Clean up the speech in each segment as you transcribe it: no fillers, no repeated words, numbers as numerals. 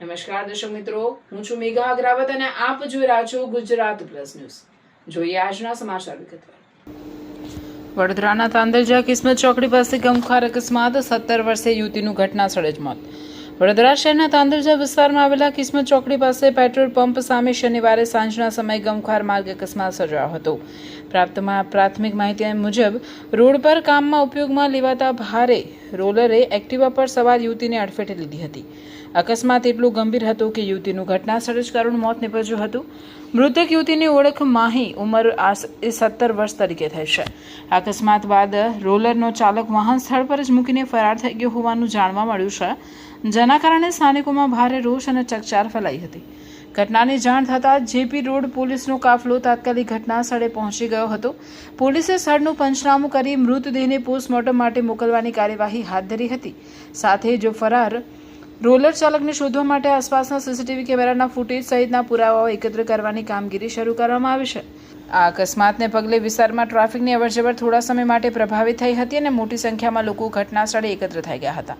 નમસ્કાર દર્શક મિત્રો, હું છું મેઘા અગ્રાવત અને આપ જોઈ રહ્યા છો ગુજરાત પ્લસ ન્યૂઝ। જોઈએ આજના સમાચાર વિગતવાર। વડોદરાના તાંદલજા કિસ્મત ચોકડી પાસે ગમખ્વાર અકસ્માત, 17 વર્ષીય યુવતીનું ઘટના સ્થળે જ મોત। વડોદરા શહેરના તાંદલજા વિસ્તારમાં આવેલા કિસ્મત ચોકડી પાસે પેટ્રોલ પંપ સામે શનિવારે સાંજના સમયે ગમખ્વાર માર્ગ અકસ્માત સર્જાયો હતો। પ્રાથમિક માહિતી મુજબ રોડ પર કામમાં ઉપયોગમાં લેવાતા ભારે રોલરે એક્ટિવા પર સવાર યુવતીને અડફેટે લીધી હતી। અકસ્માત એટલો ગંભીર હતો કે યુવતીનું ઘટના સ્થળે જ કરુણ મોત નીપજ્યું હતું। મૃતક યુવતીની ઓળખ માહી, ઉંમર 17 વર્ષ તરીકે થઈ છે। અકસ્માત બાદ રોલરનો ચાલક વાહન સ્થળ પર જ મૂકીને ફરાર થઈ ગયો હોવાનું જાણવા મળ્યું છે, જેના કારણે સ્થાનિકોમાં ભારે રોષ અને ચકચાર ફેલાઈ હતી। ઘટનાની જાણ થતાં જેપી રોડ પોલીસનો કાફલો તાત્કાલિક ઘટના સ્થળે પહોંચી ગયો હતો। પોલીસે સ્થળનું પંચનામું કરી મૃતદેહને પોસ્ટમોર્ટમ માટે મોકલવાની કાર્યવાહી હાથ ધરી હતી। સાથે જ ફરાર રોલર ચાલકને શોધવા માટે આસપાસના સીસીટીવી કેમેરાના ફૂટેજ સહિતના પુરાવાઓ એકત્ર કરવાની કામગીરી શરૂ કરવામાં આવી છે। આ અકસ્માતને પગલે વિસ્તારમાં ટ્રાફિકની અવરજવર થોડા સમય માટે પ્રભાવિત થઈ હતી અને મોટી સંખ્યામાં લોકો ઘટના સ્થળે એકત્ર થઈ ગયા હતા।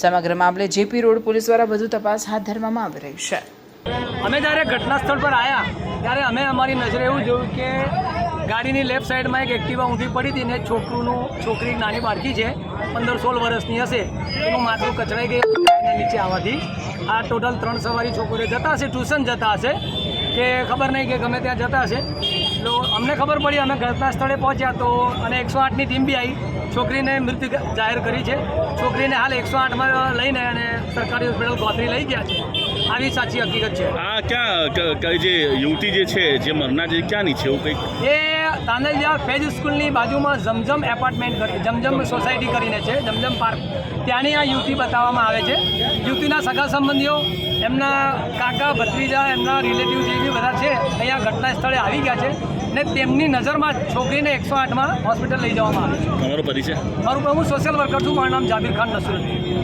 સમગ્ર મામલે જેપી રોડ પોલીસ દ્વારા વધુ તપાસ હાથ ધરવામાં આવી રહી છે। અમે જ્યારે ઘટના સ્થળ પર આવ્યા ત્યારે અમે અમારી નજરે એવું જોયું કે ગાડીની લેફ્ટ સાઈડમાં એક એક્ટિવા ઊંધી પડી હતી ને છોકરી નાની બાળકી છે, 15-16 વર્ષની હશે, એનું માથું કચડાઈ ગયું ટાયરના નીચે આવવાથી। આ ટોટલ 3 સવારી છોકરીઓ જતા હશે, ટ્યુશન જતા હશે કે ખબર નહીં કે ગમે ત્યાં જતા હશે। તો અમને ખબર પડી, અમે ઘટના સ્થળે પહોંચ્યા તો અને 108ની ટીમ બી આવી, છોકરીને મૃત જાહેર કરી છે। છોકરીને હાલ 108માં લઈને અને સરકારી હોસ્પિટલ ગોત્રી લઈ ગયા છે। આવી સાચી હકીકત છે। આ ક્યાં જે યુવતી જે છે જે મરનાર જે ક્યાંની છે એવું કંઈક? એ તાંદલજા ફેજ સ્કૂલની બાજુમાં જમજમ એપાર્ટમેન્ટ જમજમ સોસાયટી કરીને છે, જમજમ પાર્ક, ત્યાંની આ યુવતી બતાવવામાં આવે છે। યુવતીના સગા સંબંધીઓ, એમના કાકા, ભત્રીજા, એમના રિલેટિવ જે બી બધા છે અહીંયા ઘટના સ્થળે આવી ગયા છે ને તેમની નજરમાં છોકરીને 108માં હોસ્પિટલ લઈ જવામાં આવે છે। તમારો પરિચય? મારું હું સોશિયલ વર્કર છું, મારું નામ જાબીર ખાન નસરુદ્દીન।